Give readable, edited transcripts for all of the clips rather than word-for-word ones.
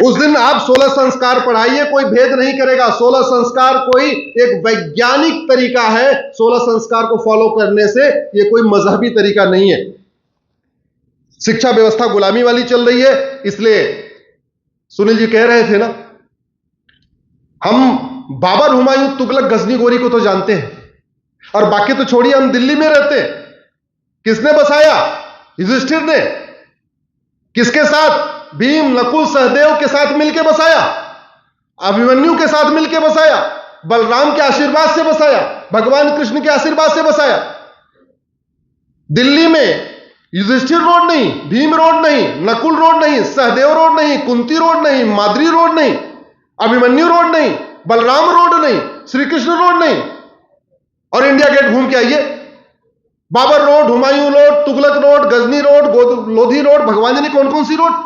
उस दिन आप 16 संस्कार पढ़ाइए, कोई भेद नहीं करेगा। 16 संस्कार कोई एक वैज्ञानिक तरीका है, 16 संस्कार को फॉलो करने से ये कोई मजहबी तरीका नहीं है। शिक्षा व्यवस्था गुलामी वाली चल रही है, इसलिए सुनील जी कह रहे थे ना, हम बाबर, हुमायूं, तुगलक, गजनी गोरी को तो जानते हैं, और बाकी तो छोड़िए, हम दिल्ली में रहते हैं। किसने बसाया? युधिष्ठिर ने। किसके साथ? भीम, नकुल, सहदेव के साथ मिलकर बसाया, अभिमन्यु के साथ मिलकर बसाया, बलराम के आशीर्वाद से बसाया, भगवान कृष्ण के आशीर्वाद से बसाया। दिल्ली में युधिष्ठिर रोड नहीं, भीम रोड नहीं, नकुल रोड नहीं, सहदेव रोड नहीं, कुंती रोड नहीं, माद्री रोड नहीं, अभिमन्यु रोड नहीं, बलराम रोड नहीं, श्री कृष्ण रोड नहीं। और इंडिया गेट घूम के आइए, Babar road, Humayun road, Tughlaq road, Ghazni road, Lodhi road, भगवान जी ने कौन कौन सी रोड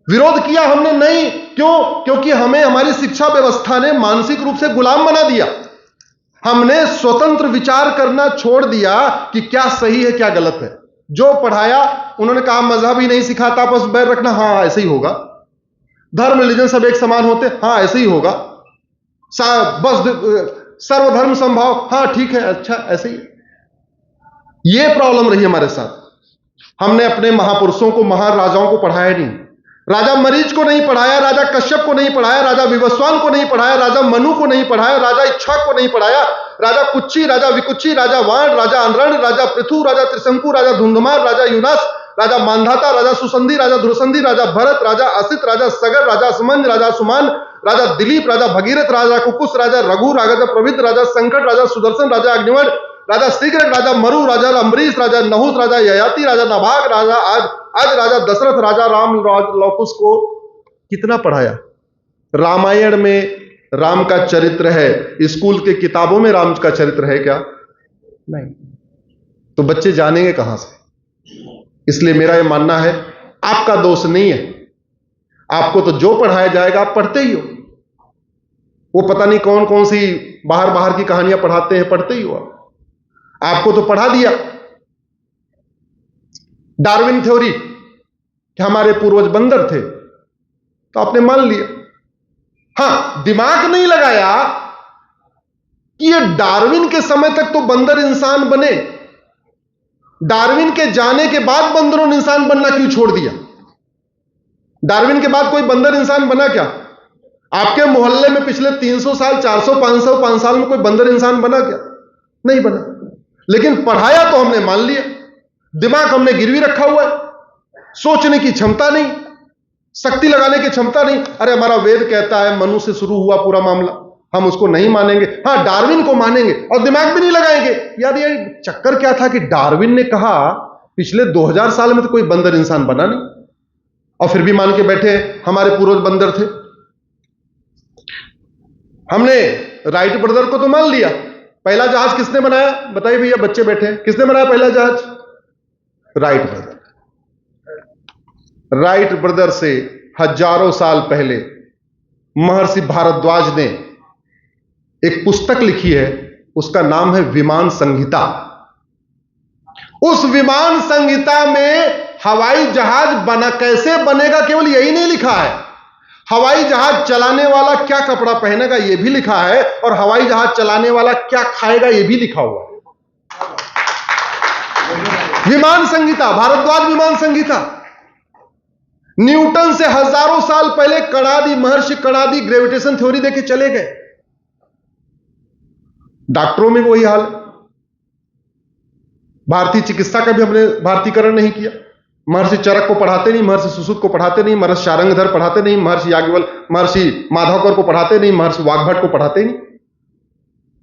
विरोध किया? हमने नहीं। क्यों? क्योंकि हमें हमारी शिक्षा व्यवस्था ने मानसिक रूप से गुलाम बना दिया। हमने स्वतंत्र विचार करना छोड़ दिया कि क्या सही है क्या गलत है। जो पढ़ाया उन्होंने कहा मजहब ही नहीं सिखाता आपस में बैर रखना, हाँ ऐसे ही होगा। धर्म रिलीजन सब एक समान होते, हाँ ऐसे ही होगा। बस सर्वधर्म संभाव, हाँ ठीक है, अच्छा ऐसे ही। ये प्रॉब्लम रही हमारे साथ। हमने अपने महापुरुषों को, महाराजाओं को पढ़ाया नहीं। राजा मरीच को नहीं पढ़ाया, राजा कश्यप को नहीं पढ़ाया, राजा विवस्वान को नहीं पढ़ाया, राजा मनु को नहीं पढ़ाया, राजा इक्ष्वाक को नहीं पढ़ाया, राजा कुच्ची, राजा विकुच्ची, राजा वाण, राजा अनरण, राजा पृथु, राजा त्रिशंकु, राजा धुंधमार, राजा युनास, राजा मांधाता, राजा सुसंधि, राजा ध्रुसंधि, राजा भरत, राजा असित, राजा सगर, राजा सुमंज, राजा सुमान, राजा दिलीप, राजा भगीरथ, राजा कुकुस, राजा रघु, राजा प्रविद, राजा संकट, राजा सुदर्शन, राजा अग्निवर्ण, राजा शीघ्र, राजा मरु, राजा अम्बरीश, राजा नहुस, राजा ययाति, राजा नभाग, राजा आज राजा दशरथ, राजा राम, लौकुश को कितना पढ़ाया? रामायण में राम का चरित्र है, स्कूल के किताबों में राम का चरित्र है क्या? नहीं। तो बच्चे जानेंगे कहां से? इसलिए मेरा यह मानना है, आपका दोष नहीं है। आपको तो जो पढ़ाया जाएगा आप पढ़ते ही हो। वो पता नहीं कौन कौन सी बाहर बाहर की कहानियां पढ़ाते हैं, पढ़ते ही हो। आपको तो पढ़ा दिया डार्विन थ्योरी कि हमारे पूर्वज बंदर थे, तो आपने मान लिया। हां, दिमाग नहीं लगाया कि ये डार्विन के समय तक तो बंदर इंसान बने, डार्विन के जाने के बाद बंदरों ने इंसान बनना क्यों छोड़ दिया? डार्विन के बाद कोई बंदर इंसान बना क्या? आपके मोहल्ले में पिछले 300 साल, 400, 500, 5 साल में कोई बंदर इंसान बना क्या? नहीं बना। लेकिन पढ़ाया तो हमने मान लिया, दिमाग हमने गिरवी रखा हुआ है, सोचने की क्षमता नहीं, शक्ति लगाने की क्षमता नहीं। अरे हमारा वेद कहता है मनु से शुरू हुआ पूरा मामला, हम उसको नहीं मानेंगे। हां, डार्विन को मानेंगे और दिमाग भी नहीं लगाएंगे। यार ये चक्कर क्या था कि डार्विन ने कहा पिछले 2000 साल में तो कोई बंदर इंसान बना नहीं, और फिर भी मान के बैठे हमारे पूर्वज बंदर थे। हमने राइट ब्रदर को तो मान लिया। पहला जहाज किसने बनाया? बताइए भैया, बच्चे बैठे हैं, किसने बनाया पहला जहाज? Right brother. राइट ब्रदर से हजारों साल पहले महर्षि भारद्वाज ने एक पुस्तक लिखी है, उसका नाम है विमान संहिता। उस विमान संहिता में हवाई जहाज कैसे बनेगा केवल यही नहीं लिखा है, हवाई जहाज चलाने वाला क्या कपड़ा पहनेगा यह भी लिखा है, और हवाई जहाज चलाने वाला क्या खाएगा यह भी लिखा हुआ है। विमान संहिता, भारद्वाज विमान संहिता। न्यूटन से हजारों साल पहले कणादि, महर्षि कणादि ग्रेविटेशन थ्योरी देके चले गए। डॉक्टरों में वही हाल है। भारतीय चिकित्सा का भी हमने भारतीयकरण नहीं किया। महर्षि चरक को पढ़ाते नहीं, महर्षि सुश्रुत को पढ़ाते नहीं, महर्षि शारंगधर पढ़ाते नहीं, महर्षि याज्ञवल्क्य, महर्षि माधवकर को पढ़ाते नहीं, महर्षि वाग्भट को पढ़ाते नहीं।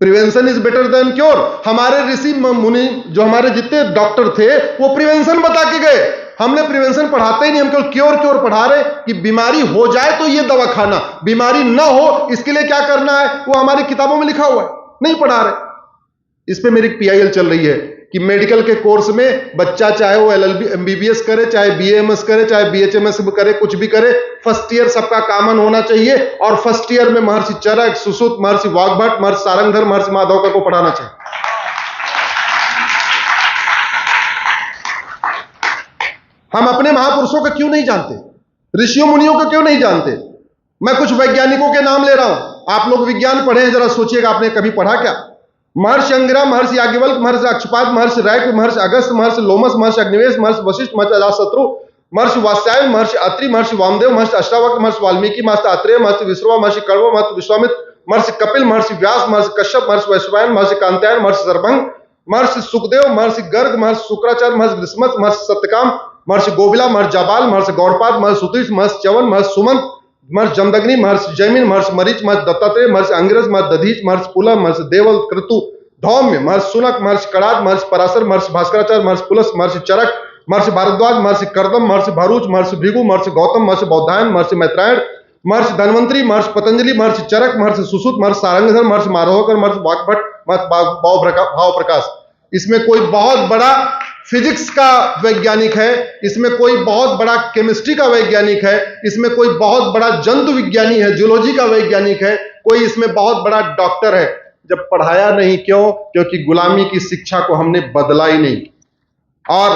Prevention is better than cure. हमारे ऋषि मुनि जो हमारे जितने डॉक्टर थे वो प्रिवेंशन बता के गए। हमने प्रिवेंशन पढ़ाते ही नहीं, हम केवल क्योर पढ़ा रहे कि बीमारी हो जाए तो ये दवा खाना, बीमारी ना हो इसके लिए क्या करना है वो हमारी किताबों में लिखा हुआ है, नहीं पढ़ा रहे। इस पे मेरी PIL चल रही है कि मेडिकल के कोर्स में बच्चा चाहे वो LLB MBBS करे, चाहे BAMS करे, चाहे BHMS करे, कुछ भी करे, फर्स्ट ईयर सबका कॉमन होना चाहिए, और फर्स्ट ईयर में महर्षि चरक, सुश्रुत, महर्षि वाग्भट, महर्षि शारंगधर, महर्षि माधवकर को पढ़ाना चाहिए। हम अपने महापुरुषों को क्यों नहीं जानते? ऋषियों मुनियों को क्यों नहीं जानते? मैं कुछ वैज्ञानिकों के नाम ले रहा हूं, आप लोग विज्ञान पढ़े हैं, जरा सोचिएगा आपने कभी पढ़ा क्या? महर्षि अंगिरा, महर्षि याज्ञवल्क्य, महर्षि अक्षपाद, महर्षि रैक, महर्षि अगस्त, महर्षि लोमस, महर्षि अग्निवेश, महर्षि वशिष्ठ, महर्षि अजातशत्रु, महर्षि वात्स्यायन, महर्षि अत्रि, महर्षि वामदेव, महर्षि अष्टावक्र, महर्षि वाल्मीकि, महर्षि आत्रेय, महर्षि विश्रवा, महर्षि कण्व, महर्षि विश्वामित्र, महर्षि कपिल, महर्षि व्यास, महर्षि कश्यप, महर्षि वैशंपायन, महर्षि कांत्यायन, महर्षि सर्वभंग, महर्षि सुखदेव, महर्षि गर्ग, महर्षि शुक्राचार्य, महर्षि विस्मत, महर्षि सत्यकाम, महर्षि गोबिला, महर्षि जाबाल, महर्षि गौड़पाद, महर्षि सुतीश, महर्षि च्यवन, महर्षि सुमंत, महर्षि जमदग्नि, महर्षि जैमिन, महर्षि मरीच, महर्षि दत्तात्रेय, महर्षि अंगिरस, महर्षि दधीच, महर्षि पुलह, महर्षि देवल, क्रतु, धौम्य, महर्षि सुनक, महर्षि कणाद, महर्षि पराशर, महर्षि भास्कराचार्य, महर्षि पुलस, महर्षि चरक, महर्षि भारद्वाज, महर्षि कर्दम, महर्षि भरूच, महर्षि भृगु, महर्षि गौतम, महर्षि बौद्धायन, महर्षि मैत्रायण, महर्षि धन्वंतरी, महर्षि पतंजलि, महर्षि चरक, महर्षि सुश्रुत, महर्षि सारंगधर, महर्षि मारोहकर, महर्षि वाग्भट, महर्षि भाव प्रकाश। इसमें कोई बहुत बड़ा फिजिक्स का वैज्ञानिक है, इसमें कोई बहुत बड़ा केमिस्ट्री का वैज्ञानिक है, इसमें कोई बहुत बड़ा जंतु विज्ञानी है, जूलॉजी का वैज्ञानिक है, कोई इसमें बहुत बड़ा डॉक्टर है। जब पढ़ाया नहीं, क्यों? क्योंकि गुलामी की शिक्षा को हमने बदला ही नहीं। और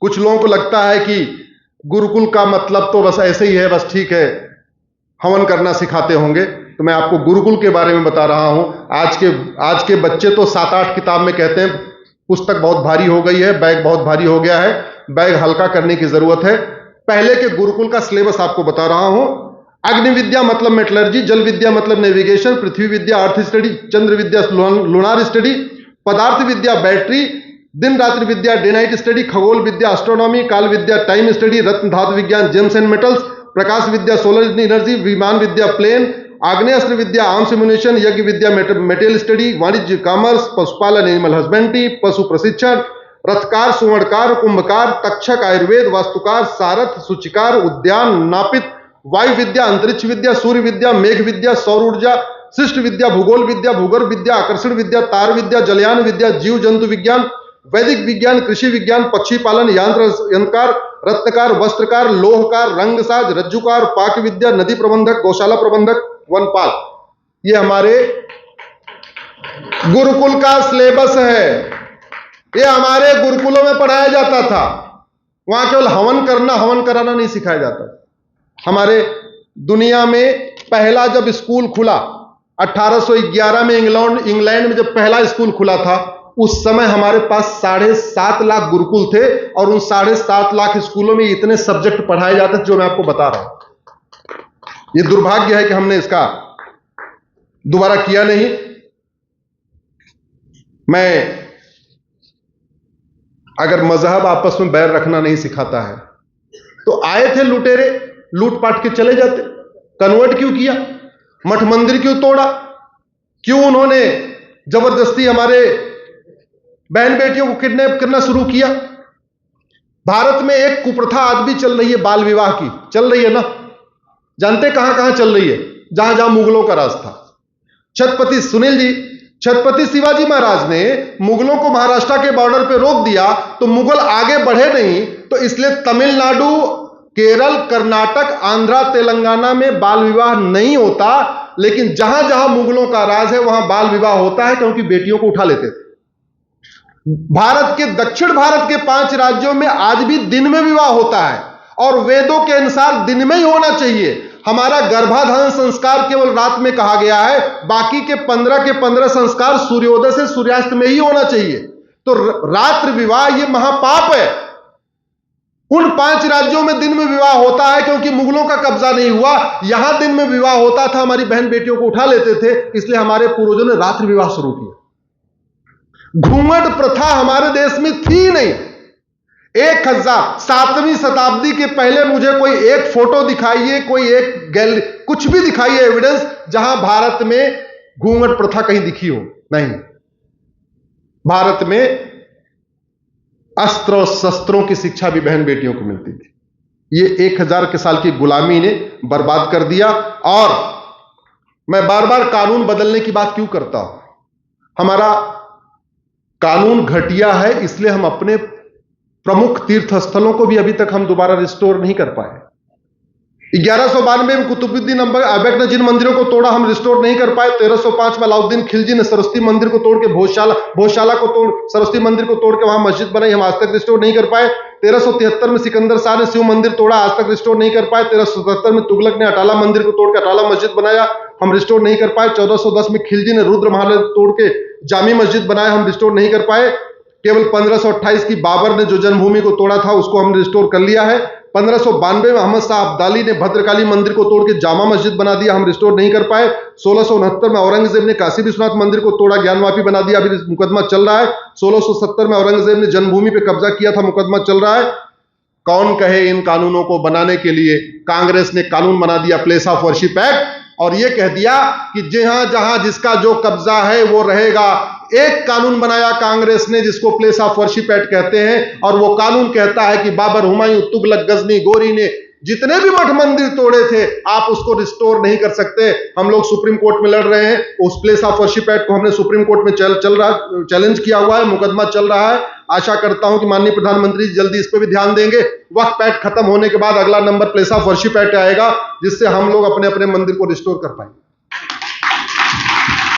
कुछ लोगों को लगता है कि गुरुकुल का मतलब तो बस ऐसे ही है, बस ठीक है, हवन करना सिखाते होंगे। तो मैं आपको गुरुकुल के बारे में बता रहा हूं। आज के बच्चे तो 7-8 किताब में कहते हैं पुस्तक बहुत भारी हो गई है, बैग बहुत भारी हो गया है, बैग हल्का करने की जरूरत है। पहले के गुरुकुल का सिलेबस आपको बता रहा हूं। अग्नि विद्या मतलब मेटलर्जी, जल विद्या मतलब नेविगेशन, पृथ्वी विद्या अर्थ स्टडी, चंद्र विद्या लूनार स्टडी, पदार्थ विद्या बैटरी, दिन रात्रि विद्या डे नाइट स्टडी, खगोल विद्या एस्ट्रोनॉमी, काल विद्या टाइम स्टडी, रत्न धातु विज्ञान James and metals, Prakash Vidya solar energy, विमान विद्या प्लेन, आग्नेयास्त्र विद्या आर्म्स एम्युनिशन, यज्ञ विद्या मेटेरियल स्टडी, वाणिज्य कॉमर्स, पशुपालन एनिमल हस्बेंड्री, पशु प्रशिक्षण, रथकार, सुवर्णकार, कुंभकार, तक्षक, आयुर्वेद, वास्तुकार, सारथ, सूचिकार, उद्यान, नापित, वायु विद्या, अंतरिक्ष विद्या, सूर्य विद्या, मेघ विद्या, सौर ऊर्जा, शिष्ट विद्या, भूगोल विद्या, भूगर्भ विद्या, आकर्षण विद्या, तार विद्या, जलयान विद्या, जीव जंतु विज्ञान, वैदिक विज्ञान, कृषि विज्ञान, पक्षी पालन, यंत्रकार, रत्नकार, वस्त्रकार, लोहकार, रंगसाज, रज्जुकार, पाक विद्या, नदी प्रबंधक, गौशाला प्रबंधक, वनपाल। ये हमारे गुरुकुल का सिलेबस है। ये हमारे गुरुकुलों में पढ़ाया जाता था। वहां केवल हवन कराना नहीं सिखाया जाता। हमारे दुनिया में पहला जब स्कूल खुला 1811 में इंग्लैंड में जब पहला स्कूल खुला था, उस समय हमारे पास 7.5 लाख गुरुकुल थे और उन 7.5 लाख स्कूलों में इतने सब्जेक्ट पढ़ाए जाते थे जो मैं आपको बता रहा हूं। ये दुर्भाग्य है कि हमने इसका दोबारा किया नहीं। अगर मजहब आपस में बैर रखना नहीं सिखाता है तो आए थे लुटेरे, लूटपाट के चले जाते। कन्वर्ट क्यों किया? मठ मंदिर क्यों तोड़ा? क्यों उन्होंने जबरदस्ती हमारे बहन बेटियों को किडनैप करना शुरू किया? भारत में एक कुप्रथा आज भी चल रही है, बाल विवाह की चल रही है ना। जानते कहां कहां चल रही है? जहां जहां मुगलों का राज था। छत्रपति सुनील जी, छत्रपति शिवाजी महाराज ने मुगलों को महाराष्ट्र के बॉर्डर पे रोक दिया तो मुगल आगे बढ़े नहीं, तो इसलिए तमिलनाडु, केरल, कर्नाटक, आंध्रा, तेलंगाना में बाल विवाह नहीं होता, लेकिन जहां जहां मुगलों का राज है वहां बाल विवाह होता है, क्योंकि बेटियों को उठा लेते थे। भारत के दक्षिण भारत के 5 राज्यों में आज भी दिन में विवाह होता है और वेदों के अनुसार दिन में ही होना चाहिए। हमारा गर्भाधान संस्कार केवल रात में कहा गया है, बाकी के 15 संस्कार सूर्योदय से सूर्यास्त में ही होना चाहिए। तो रात्रि विवाह ये महापाप है। उन 5 राज्यों में दिन में विवाह होता है क्योंकि मुगलों का कब्जा नहीं हुआ। यहां दिन में विवाह होता था, हमारी बहन बेटियों को उठा लेते थे, इसलिए हमारे पूर्वजों ने रात्रि विवाह शुरू किया। घूंघट प्रथा हमारे देश में थी नहीं। 7वीं शताब्दी के पहले मुझे कोई एक फोटो दिखाइए, कोई एक गैलरी, कुछ भी दिखाइए एविडेंस जहां भारत में घूंघट प्रथा कहीं दिखी हो। नहीं, भारत में अस्त्र और शस्त्रों की शिक्षा भी बहन बेटियों को मिलती थी। ये 1000 के साल की गुलामी ने बर्बाद कर दिया। और मैं बार बार कानून बदलने की बात क्यों करता हूं? हमारा कानून घटिया है, इसलिए हम अपने प्रमुख तीर्थ स्थलों को भी अभी तक हम दोबारा रिस्टोर नहीं कर पाए। 1192 में कुतुबुद्दीन ऐबक ने जिन मंदिरों को तोड़ा हम रिस्टोर नहीं कर पाए। 1305 में अलाउद्दीन खिलजी ने सरस्वती मंदिर को तोड़ के भोजशाला को तोड़ सरस्वती मंदिर को तोड़ के वहां मस्जिद बनाई, हम आज तक रिस्टोर नहीं कर पाए। 1373 में सिकंदर शाह ने शिव मंदिर तोड़ा, आज तक रिस्टोर नहीं कर पाए। 1377 में तुगलक ने अटाला मंदिर को तोड़ के अटाला मस्जिद बनाया, हम रिस्टोर नहीं कर पाए। 1410 में खिलजी ने रुद्र महल तोड़ के जामी मस्जिद बनाया, हम रिस्टोर नहीं कर पाए। केवल 1528 की बाबर ने जो जन्मभूमि को तोड़ा था उसको हमने रिस्टोर कर लिया है। 1592 में अहमद शाह अब्दाली ने भद्रकाली मंदिर को तोड़ के जामा मस्जिद बना दिया, हम रिस्टोर नहीं कर पाए। 1669 में औरंगजेब ने काशी विश्वनाथ मंदिर को तोड़ा, ज्ञानवापी बना दिया, अभी मुकदमा चल रहा है। 1670 में औरंगजेब ने जन्मभूमि पे कब्जा किया था, मुकदमा चल रहा है। कौन कहे इन कानूनों को बनाने के लिए कांग्रेस ने कानून बना दिया प्लेस ऑफ वर्शिप एक्ट, और यह कह दिया कि जहां जहां जिसका जो कब्जा है वो रहेगा। एक कानून बनाया कांग्रेस ने जिसको प्लेस ऑफ वर्शिप एक्ट कहते हैं, और वो कानून कहता है कि बाबर, हुमायूं, तुगलक, गजनी, गोरी ने जितने भी मठ मंदिर तोड़े थे आप उसको रिस्टोर नहीं कर सकते। हम लोग सुप्रीम कोर्ट में लड़ रहे हैं, उस प्लेस ऑफ वर्शिप एक्ट को हमने सुप्रीम कोर्ट में चैलेंज किया हुआ है, मुकदमा चल रहा है। आशा करता हूं कि माननीय प्रधानमंत्री जल्दी इस पर भी ध्यान देंगे। वक्फ एक्ट खत्म होने के बाद अगला number place of worship act आएगा, जिससे हम लोग अपने अपने मंदिर को रिस्टोर कर पाएंगे।